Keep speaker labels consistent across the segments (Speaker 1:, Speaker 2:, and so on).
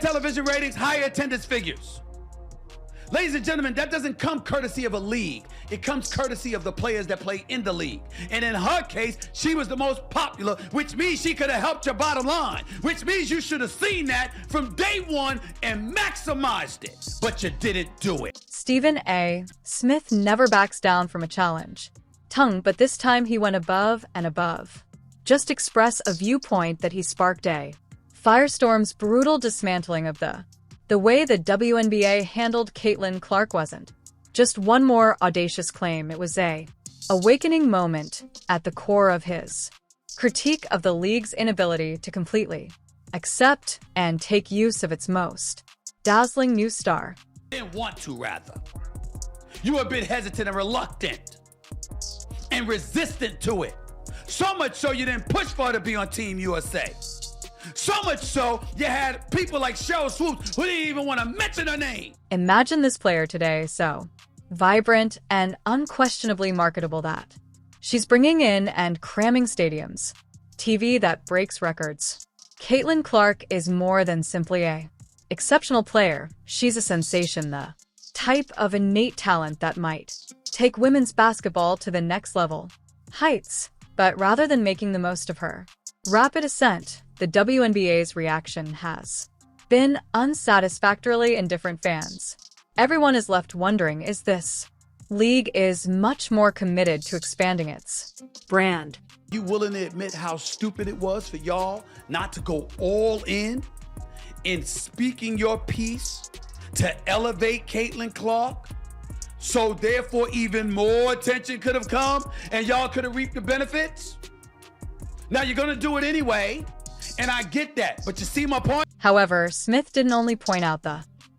Speaker 1: television ratings, higher attendance figures. Ladies and gentlemen, that doesn't come courtesy of a league. It comes courtesy of the players that play in the league. And in her case, she was the most popular, which means she could have helped your bottom line, which means you should have seen that from day one and maximized it. But you didn't do it.
Speaker 2: Stephen A. Smith never backs down from a challenge. But this time he went above and above. Just express a viewpoint that he sparked a firestorm's brutal dismantling of the way the WNBA handled Caitlin Clark wasn't just one more audacious claim. It was a awakening moment at the core of his critique of the league's inability to completely accept and take use of its most dazzling new star.
Speaker 1: Didn't want to, rather. You were a bit hesitant and reluctant and resistant to it. So much so you didn't push for her to be on Team USA. So much so, you had people like Cheryl Swoops who didn't even want to mention her name.
Speaker 2: Imagine this player today, so vibrant and unquestionably marketable that she's bringing in and cramming stadiums. TV that breaks records. Caitlin Clark is more than simply a exceptional player. She's a sensation, the type of innate talent that might take women's basketball to the next level heights. But rather than making the most of her rapid ascent, the WNBA's reaction has been unsatisfactorily indifferent. Fans. Everyone is left wondering, is this league is much more committed to expanding its brand?
Speaker 1: You willing to admit how stupid it was for y'all not to go all in speaking your piece to elevate Caitlin Clark? So therefore even more attention could have come and y'all could have reaped the benefits? Now you're gonna do it anyway, and I get that, but you see my point?
Speaker 2: However, Smith didn't only point out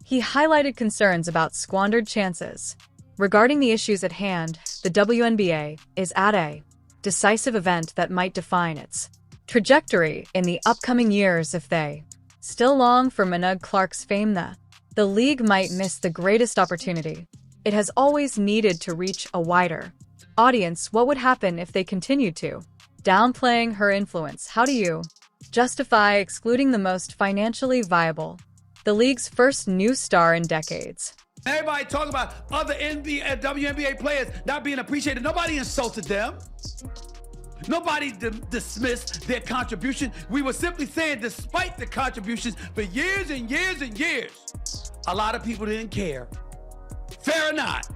Speaker 2: he highlighted concerns about squandered chances. Regarding the issues at hand, the WNBA is at a decisive event that might define its trajectory in the upcoming years. If they still long for Minogue Clark's fame, the league might miss the greatest opportunity it has always needed to reach a wider audience. What would happen if they continued to downplaying her influence? How do you justify excluding the most financially viable, the league's first new star in decades?
Speaker 1: Everybody talk about other WNBA players not being appreciated. Nobody insulted them. Nobody dismissed their contribution. We were simply saying, despite the contributions for years and years and years, a lot of people didn't care. Fair or not,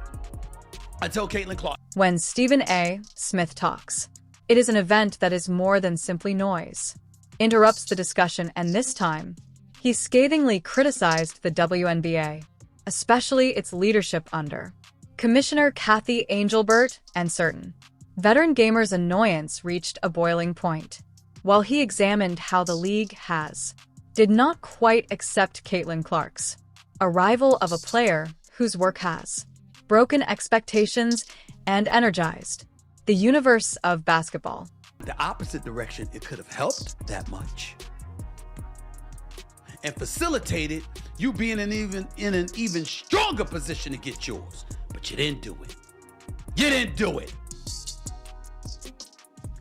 Speaker 1: until Caitlin Clark.
Speaker 2: When Stephen A. Smith talks, it is an event that is more than simply noise. Interrupts the discussion, and this time, he scathingly criticized the WNBA, especially its leadership under Commissioner Kathy Angelbert, and certain veteran gamers' annoyance reached a boiling point. While he examined how the league did not quite accept Caitlin Clark's arrival of a player whose work has broken expectations and energized the universe of basketball.
Speaker 1: The opposite direction, it could have helped that much and facilitated you being in an even stronger position to get yours. But you didn't do it. You didn't do it.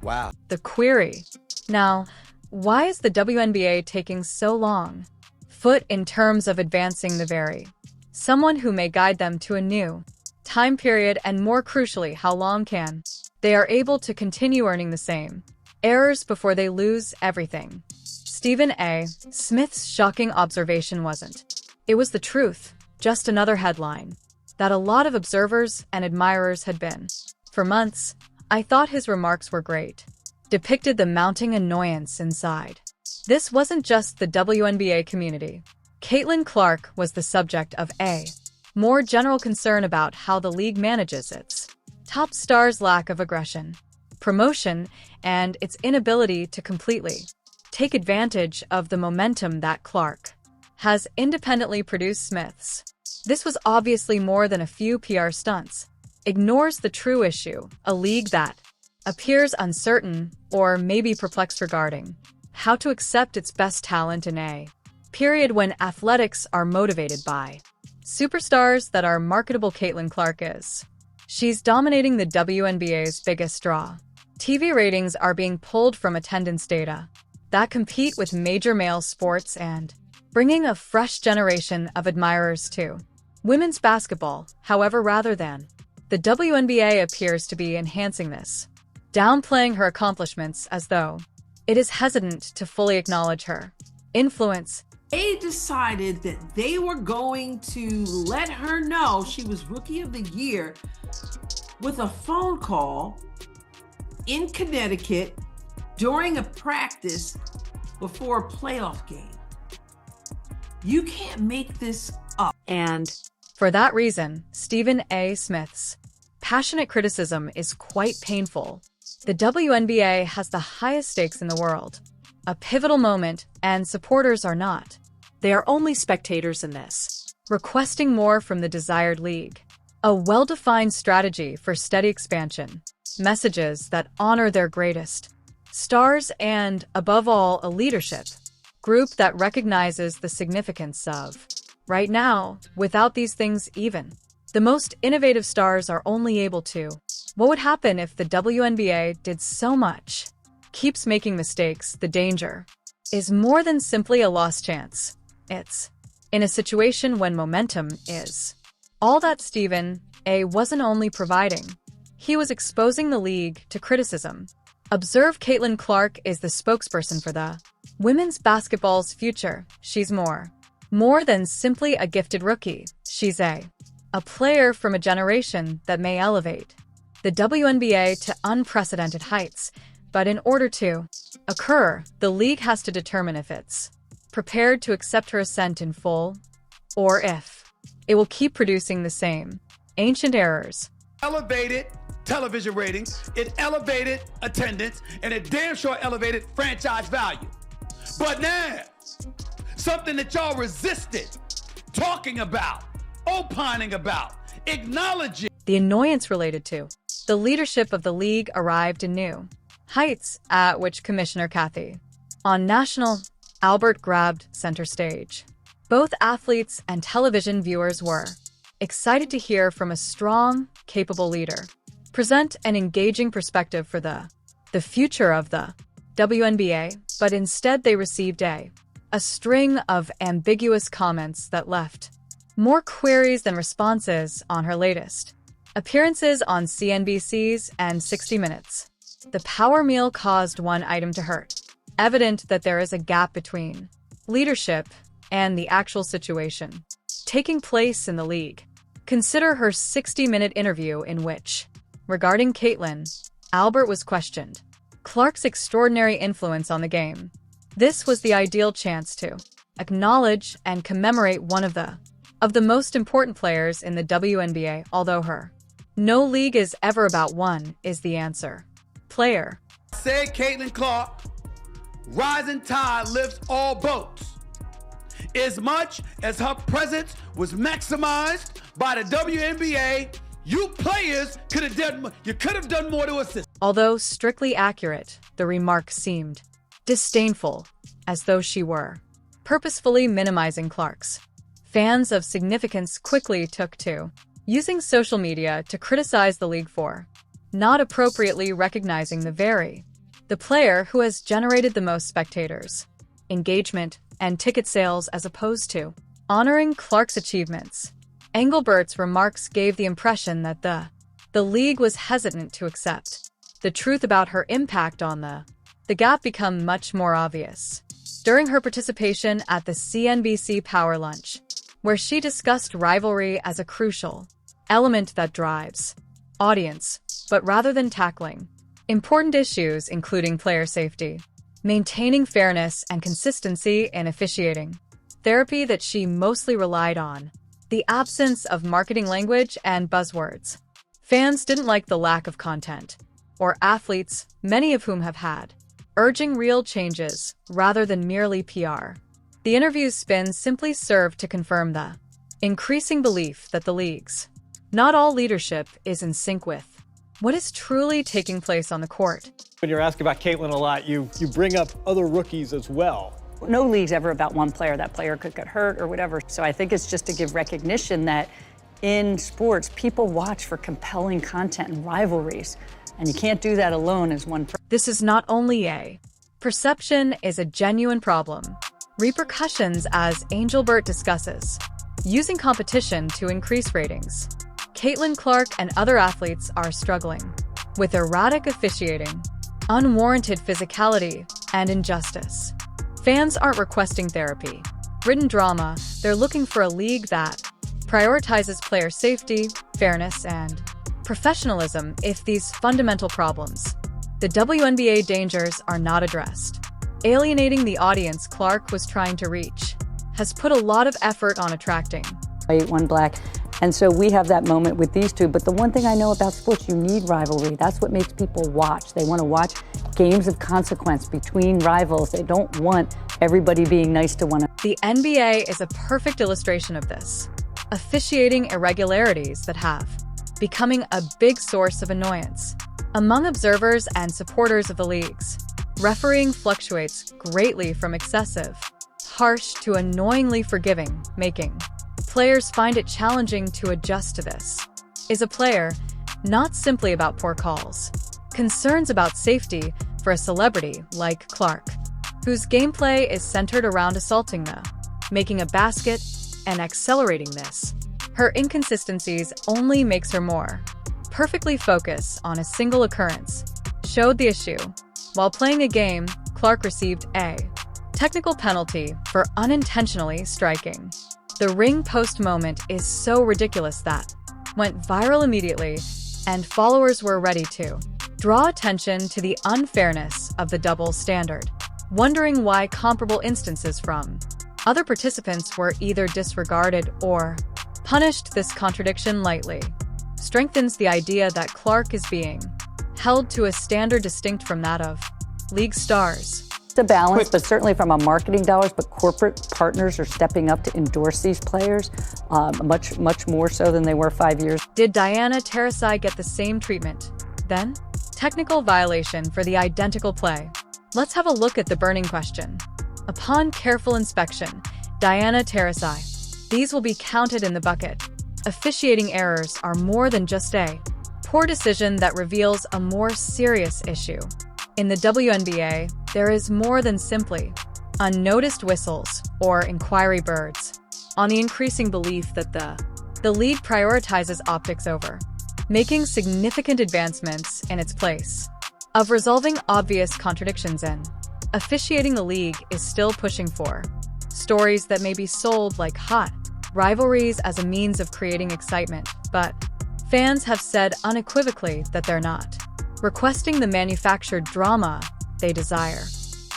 Speaker 1: Wow.
Speaker 2: The query. Now, why is the WNBA taking so long in terms of advancing the someone who may guide them to a new time period, and more crucially, how long can they are able to continue earning the same errors before they lose everything? Stephen A. Smith's shocking observation wasn't. It was the truth, just another headline that a lot of observers and admirers had been. For months, I thought his remarks were great. Depicted the mounting annoyance inside. This wasn't just the WNBA community. Caitlin Clark was the subject of a more general concern about how the league manages its top stars' lack of aggression, promotion, and its inability to completely take advantage of the momentum that Clark has independently produced. Smith's this was obviously more than a few PR stunts. Ignores the true issue, a league that appears uncertain or maybe perplexed regarding how to accept its best talent in a period when athletics are motivated by superstars that are marketable. Caitlin Clark is. She's dominating the WNBA's biggest draw. TV ratings are being pulled from attendance data that compete with major male sports, and bringing a fresh generation of admirers to women's basketball. However, rather than the WNBA appears to be enhancing this, downplaying her accomplishments as though it is hesitant to fully acknowledge her influence.
Speaker 3: They decided that they were going to let her know she was Rookie of the Year with a phone call in Connecticut during a practice before a playoff game. You can't make this up.
Speaker 2: And for that reason, Stephen A. Smith's passionate criticism is quite painful. The WNBA has the highest stakes in the world, a pivotal moment, and supporters are not. They are only spectators in this, requesting more from the desired league. A well-defined strategy for steady expansion, messages that honor their greatest stars, and, above all, a leadership group that recognizes the significance of right now. Without these things, even the most innovative stars are only able to. What would happen if the WNBA did so much? Keeps making mistakes. The danger is more than simply a lost chance. It's in a situation when momentum is all that Stephen A. wasn't only providing, he was exposing the league to criticism. Observe Caitlin Clark is the spokesperson for the women's basketball's future. She's more than simply a gifted rookie. She's a player from a generation that may elevate the WNBA to unprecedented heights. But in order to occur, the league has to determine if it's prepared to accept her ascent in full, or if it will keep producing the same ancient errors.
Speaker 1: Elevated television ratings, it elevated attendance, and it damn sure elevated franchise value. But now, something that y'all resisted talking about, opining about, acknowledging.
Speaker 2: The annoyance related to the leadership of the league arrived in new heights, at which Commissioner Kathy on national Albert grabbed center stage. Both athletes and television viewers were excited to hear from a strong, capable leader present an engaging perspective for the future of the WNBA, but instead they received a string of ambiguous comments that left more queries than responses on her latest appearances on CNBC's and 60 Minutes. The power meal caused one item to hurt, evident that there is a gap between leadership and the actual situation taking place in the league. Consider her 60-minute interview in which, regarding Caitlin, Albert was questioned. Clark's extraordinary influence on the game. This was the ideal chance to acknowledge and commemorate one of the most important players in the WNBA, although her no league is ever about one is the answer. Player.
Speaker 1: Said Caitlin Clark, rising tide lifts all boats. As much as her presence was maximized by the WNBA, you players could have done more to assist.
Speaker 2: Although strictly accurate, the remark seemed disdainful, as though she were purposefully minimizing Clark's. Fans of significance quickly took to using social media to criticize the league for not appropriately recognizing the player who has generated the most spectators, engagement, and ticket sales as opposed to honoring Clark's achievements. Engelbert's remarks gave the impression that the league was hesitant to accept the truth about her impact on the gap become much more obvious during her participation at the CNBC Power Lunch, where she discussed rivalry as a crucial element that drives audience, but rather than tackling important issues including player safety, maintaining fairness and consistency in officiating, therapy that she mostly relied on, the absence of marketing language and buzzwords. Fans didn't like the lack of content, or athletes, many of whom have had, urging real changes rather than merely PR. The interview's spin simply served to confirm the increasing belief that the league's not all leadership is in sync with what is truly taking place on the court.
Speaker 4: When you're asking about Caitlin a lot, you bring up other rookies as well.
Speaker 5: No league's ever about one player. That player could get hurt or whatever. So I think it's just to give recognition that in sports, people watch for compelling content and rivalries. And you can't do that alone as one person.
Speaker 2: This is not only a perception, is a genuine problem. Repercussions, as Angelbert discusses. Using competition to increase ratings. Caitlin Clark and other athletes are struggling with erratic officiating, unwarranted physicality, and injustice. Fans aren't requesting therapy, written drama. They're looking for a league that prioritizes player safety, fairness, and professionalism. If these fundamental problems, the WNBA dangers, are not addressed, alienating the audience Clark was trying to reach, has put a lot of effort on attracting.
Speaker 5: White, one black. And so we have that moment with these two. But the one thing I know about sports, you need rivalry. That's what makes people watch. They want to watch games of consequence between rivals. They don't want everybody being nice to one another.
Speaker 2: The NBA is a perfect illustration of this. Officiating irregularities that have becoming a big source of annoyance among observers and supporters of the leagues. Refereeing fluctuates greatly from excessive, harsh to annoyingly forgiving, making players find it challenging to adjust to this. Is a player not simply about poor calls, concerns about safety for a celebrity like Clark, whose gameplay is centered around assaulting the, making a basket, and accelerating this. Her inconsistencies only makes her more perfectly focus on a single occurrence, showed the issue. While playing a game, Clark received a technical penalty for unintentionally striking. The ring post moment is so ridiculous that went viral immediately, and followers were ready to draw attention to the unfairness of the double standard, wondering why comparable instances from other participants were either disregarded or punished. This contradiction lightly strengthens the idea that Clark is being held to a standard distinct from that of league stars.
Speaker 5: It's a balance, but certainly from a marketing dollars, but corporate partners are stepping up to endorse these players much more so than they were 5 years.
Speaker 2: Did Diana Taurasi get the same treatment? Then, technical violation for the identical play. Let's have a look at the burning question. Upon careful inspection, Diana Taurasi, these will be counted in the bucket. Officiating errors are more than just a poor decision that reveals a more serious issue. In the WNBA, there is more than simply unnoticed whistles or inquiry birds on the increasing belief that the league prioritizes optics over making significant advancements in its place of resolving obvious contradictions in officiating. The league is still pushing for stories that may be sold like hot rivalries as a means of creating excitement, but fans have said unequivocally that they're not requesting the manufactured drama they desire.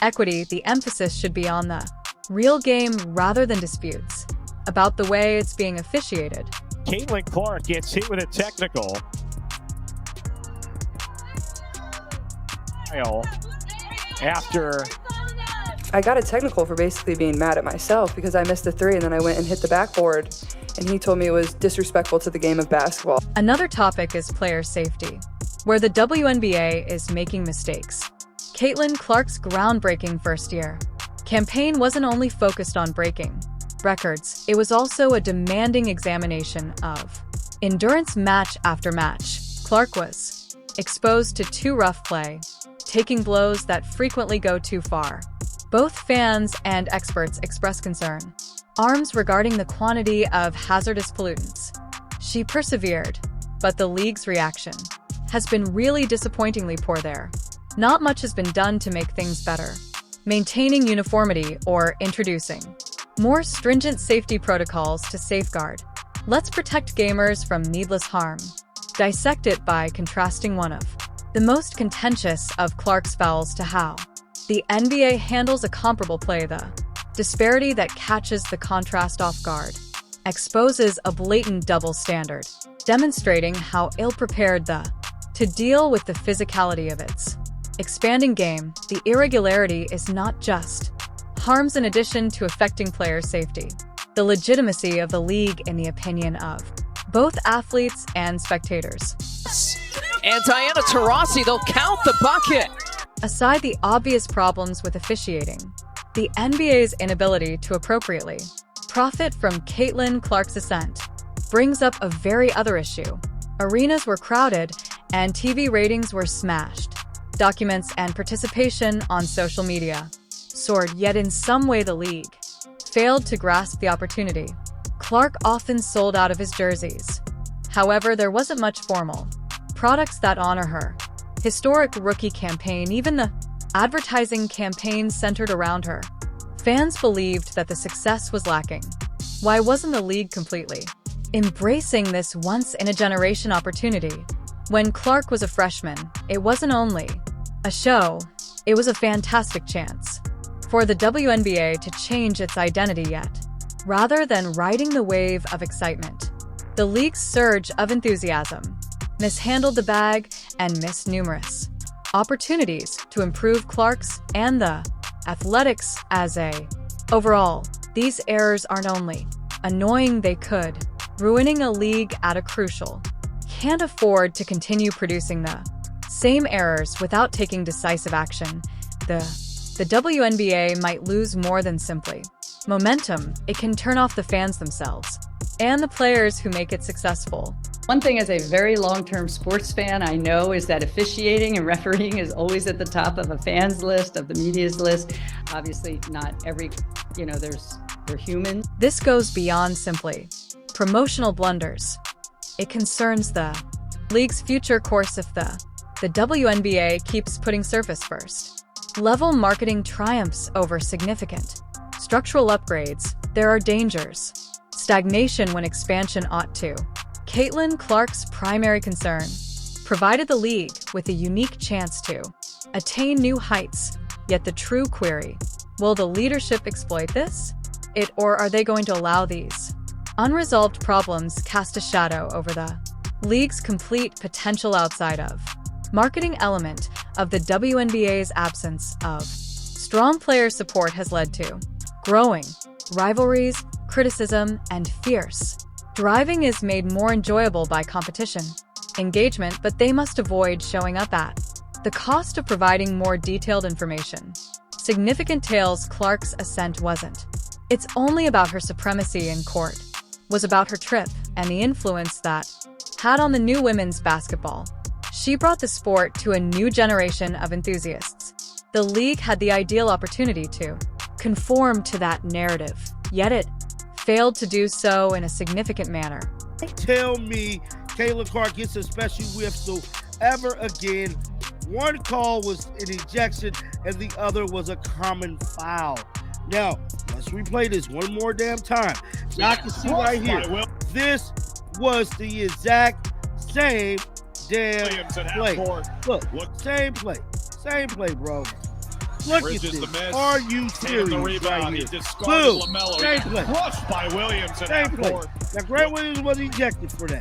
Speaker 2: Equity, the emphasis should be on the real game rather than disputes about the way it's being officiated.
Speaker 6: Caitlin Clark gets hit with a technical. After
Speaker 7: I got a technical for basically being mad at myself because I missed a three and then I went and hit the backboard, and he told me it was disrespectful to the game of basketball.
Speaker 2: Another topic is player safety, where the WNBA is making mistakes. Caitlin Clark's groundbreaking first-year campaign wasn't only focused on breaking records, it was also a demanding examination of endurance. Match after match, Clark was exposed to too rough play, taking blows that frequently go too far. Both fans and experts express concern regarding the quantity of hazardous pollutants. She persevered, but the league's reaction has been really disappointingly poor there. Not much has been done to make things better, maintaining uniformity or introducing more stringent safety protocols to safeguard. Let's protect gamers from needless harm. Dissect it by contrasting one of the most contentious of Clark's fouls to how the NBA handles a comparable play. The disparity that catches the contrast off guard exposes a blatant double standard, demonstrating how ill-prepared to deal with the physicality of its expanding game. The irregularity is not just harms in addition to affecting player safety, the legitimacy of the league in the opinion of both athletes and spectators.
Speaker 8: And Diana Taurasi, they'll count the bucket.
Speaker 2: Aside the obvious problems with officiating, the NBA's inability to appropriately profit from Caitlin Clark's ascent brings up a very other issue. Arenas were crowded and TV ratings were smashed. Documents and participation on social media soared, yet in some way the league failed to grasp the opportunity. Clark often sold out of his jerseys. However, there wasn't much formal products that honor her historic rookie campaign, even the advertising campaign centered around her. Fans believed that the success was lacking. Why wasn't the league completely embracing this once-in-a-generation opportunity? When Clark was a freshman, it wasn't only a show, it was a fantastic chance for the WNBA to change its identity yet. Rather than riding the wave of excitement, the league's surge of enthusiasm mishandled the bag and missed numerous opportunities to improve Clark's and the athletics as a overall. These errors aren't only annoying, they could ruining a league at a crucial. Can't afford to continue producing the same errors without taking decisive action. The WNBA might lose more than simply momentum. It can turn off the fans themselves and the players who make it successful.
Speaker 5: One thing as a very long-term sports fan I know is that officiating and refereeing is always at the top of a fan's list, of the media's list. Obviously, not every, we're human.
Speaker 2: This goes beyond simply promotional blunders. It concerns the league's future course if the WNBA keeps putting surface first level marketing triumphs over significant structural upgrades. There are dangers. Stagnation when expansion ought to. Caitlin Clark's primary concern provided the league with a unique chance to attain new heights. Yet the true query, will the leadership exploit this? Or are they going to allow these unresolved problems cast a shadow over the league's complete potential? Outside of marketing element of the WNBA's absence of strong player support has led to growing rivalries, criticism, and fierce driving is made more enjoyable by competition engagement, but they must avoid showing up at the cost of providing more detailed information. Significant tales. Clark's ascent wasn't. It's only about her supremacy in court. Was about her trip and the influence that had on the new women's basketball. She brought the sport to a new generation of enthusiasts. The league had the ideal opportunity to conform to that narrative, yet it failed to do so in a significant manner.
Speaker 9: Tell me Caitlin Clark gets a special whistle ever again. One call was an ejection and the other was a common foul. Now, let's replay this one more damn time. Y'all can see right here. This was the exact same damn play. Look, same play. Same play, bro. Look at this. Are you serious right here? Boom. Same play.
Speaker 6: Crushed by Williams.
Speaker 9: Same play. Now, Grant Williams was ejected for that.